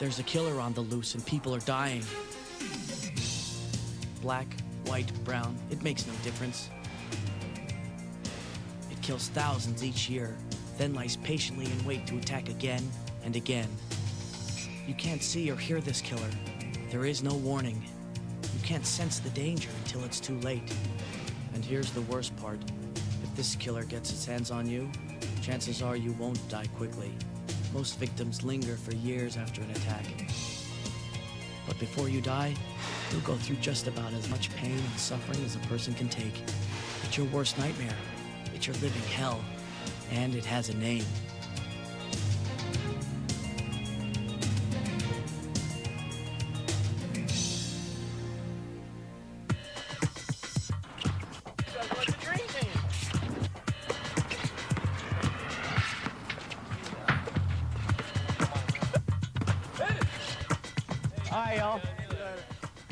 There's a killer on the loose and people are dying. Black, white, brown, it makes no difference. It kills thousands each year, then lies patiently in wait to attack again and again. You can't see or hear this killer. There is no warning. You can't sense the danger until it's too late. And here's the worst part. If this killer gets its hands on you, chances are you won't die quickly. Most victims linger for years after an attack. But before you die, you'll go through just about as much pain and suffering as a person can take. It's your worst nightmare. It's your living hell. And it has a name. Hi, y'all.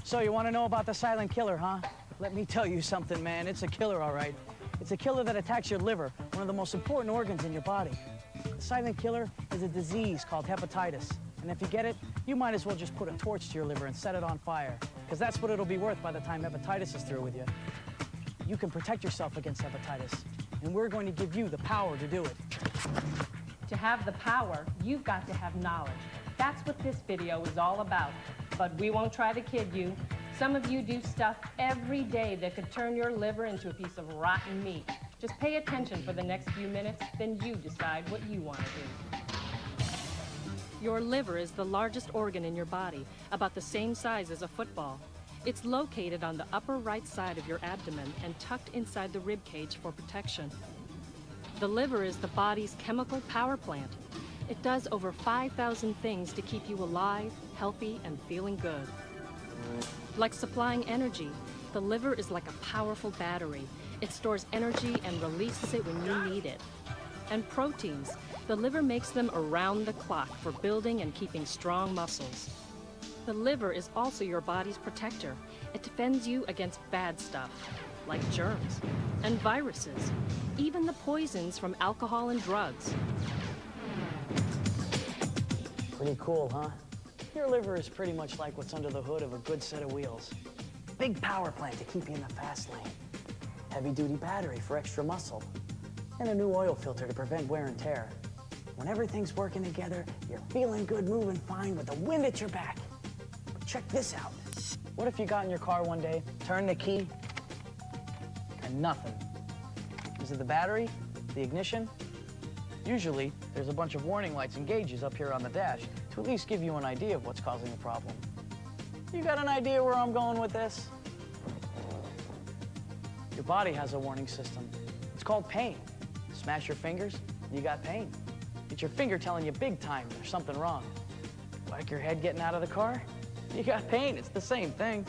So you want to know about the silent killer, huh? Let me tell you something, man. It's a killer, all right. It's a killer that attacks your liver, one of the most important organs in your body. The silent killer is a disease called hepatitis. And if you get it, you might as well just put a torch to your liver and set it on fire, because that's what it'll be worth by the time hepatitis is through with you. You can protect yourself against hepatitis, and we're going to give you the power to do it. To have the power, you've got to have knowledge. That's what this video is all about. But we won't try to kid you. Some of you do stuff every day that could turn your liver into a piece of rotten meat. Just pay attention for the next few minutes, then you decide what you want to do. Your liver is the largest organ in your body, about the same size as a football. It's located on the upper right side of your abdomen and tucked inside the rib cage for protection. The liver is the body's chemical power plant. It does over 5,000 things to keep you alive, healthy, and feeling good. Like supplying energy, the liver is like a powerful battery. It stores energy and releases it when you need it. And proteins, the liver makes them around the clock for building and keeping strong muscles. The liver is also your body's protector. It defends you against bad stuff, like germs and viruses, even the poisons from alcohol and drugs. Pretty cool, huh? Your liver is pretty much like what's under the hood of a good set of wheels. Big power plant to keep you in the fast lane. Heavy-duty battery for extra muscle. And a new oil filter to prevent wear and tear. When everything's working together, you're feeling good, moving fine with the wind at your back. But check this out. What if you got in your car one day, turned the key, and nothing? Is it the battery? The ignition? Usually, there's a bunch of warning lights and gauges up here on the dash to at least give you an idea of what's causing the problem. You got an idea where I'm going with this? Your body has a warning system. It's called pain. Smash your fingers, you got pain. It's your finger telling you big time there's something wrong. Like your head getting out of the car, you got pain. It's the same thing.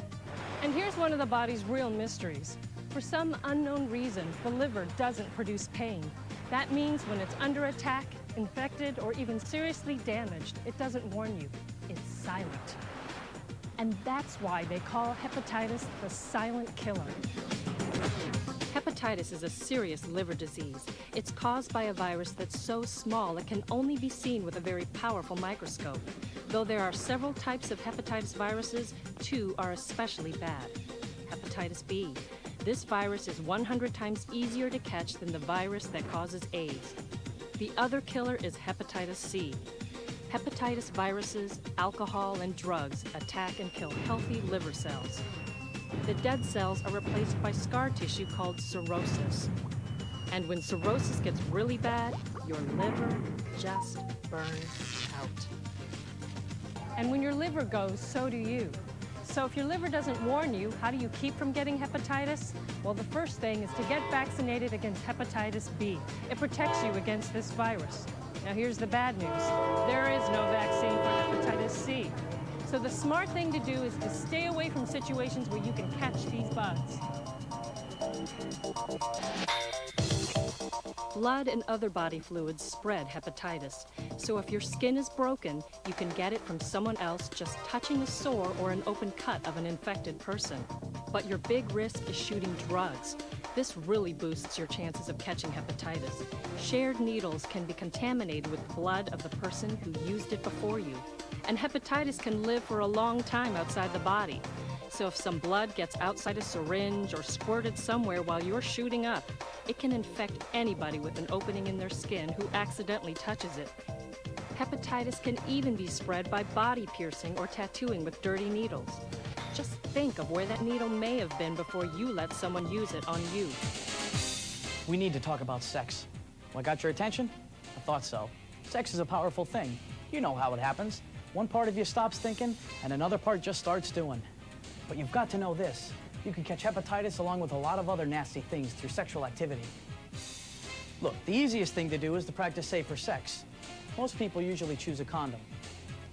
And here's one of the body's real mysteries. For some unknown reason, the liver doesn't produce pain. That means when it's under attack, infected, or even seriously damaged, it doesn't warn you. It's silent. And that's why they call hepatitis the silent killer. Hepatitis is a serious liver disease. It's caused by a virus that's so small it can only be seen with a very powerful microscope. Though there are several types of hepatitis viruses, 2 are especially bad. Hepatitis B. This virus is 100 times easier to catch than the virus that causes AIDS. The other killer is hepatitis C. Hepatitis viruses, alcohol, and drugs attack and kill healthy liver cells. The dead cells are replaced by scar tissue called cirrhosis. And when cirrhosis gets really bad, your liver just burns out. And when your liver goes, so do you. So if your liver doesn't warn you, how do you keep from getting hepatitis? Well, the first thing is to get vaccinated against hepatitis B. It protects you against this virus. Now here's the bad news. There is no vaccine for hepatitis C. So the smart thing to do is to stay away from situations where you can catch these bugs. Blood and other body fluids spread hepatitis. So if your skin is broken, you can get it from someone else just touching a sore or an open cut of an infected person. But your big risk is shooting drugs. This really boosts your chances of catching hepatitis. Shared needles can be contaminated with blood of the person who used it before you. And hepatitis can live for a long time outside the body. So if some blood gets outside a syringe or squirted somewhere while you're shooting up, it can infect anybody with an opening in their skin who accidentally touches it. Hepatitis can even be spread by body piercing or tattooing with dirty needles. Just think of where that needle may have been before you let someone use it on you. We need to talk about sex. Well, got your attention? I thought so. Sex is a powerful thing. You know how it happens. One part of you stops thinking, and another part just starts doing. But you've got to know this. You can catch hepatitis along with a lot of other nasty things through sexual activity. Look, the easiest thing to do is to practice safer sex. Most people usually choose a condom.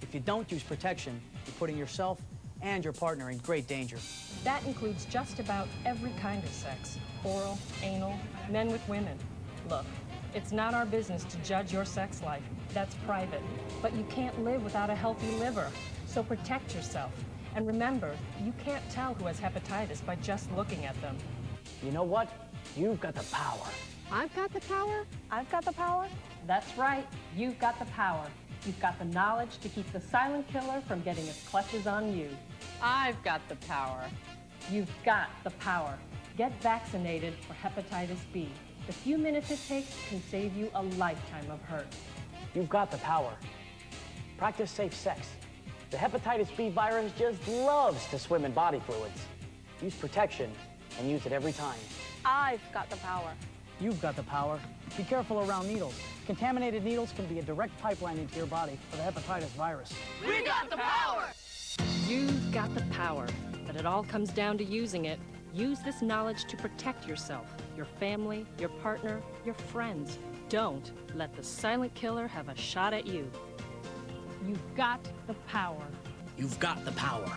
If you don't use protection, you're putting yourself and your partner in great danger. That includes just about every kind of sex. Oral, anal, men with women. Look, it's not our business to judge your sex life. That's private. But you can't live without a healthy liver. So protect yourself. And remember, you can't tell who has hepatitis by just looking at them. You know what? You've got the power. I've got the power? I've got the power? That's right. You've got the power. You've got the knowledge to keep the silent killer from getting his clutches on you. I've got the power. You've got the power. Get vaccinated for hepatitis B. The few minutes it takes can save you a lifetime of hurt. You've got the power. Practice safe sex. The hepatitis B virus just loves to swim in body fluids. Use protection and use it every time. I've got the power. You've got the power. Be careful around needles. Contaminated needles can be a direct pipeline into your body for the hepatitis virus. We got the power! You've got the power, but it all comes down to using it. Use this knowledge to protect yourself, your family, your partner, your friends. Don't let the silent killer have a shot at you. You've got the power. You've got the power.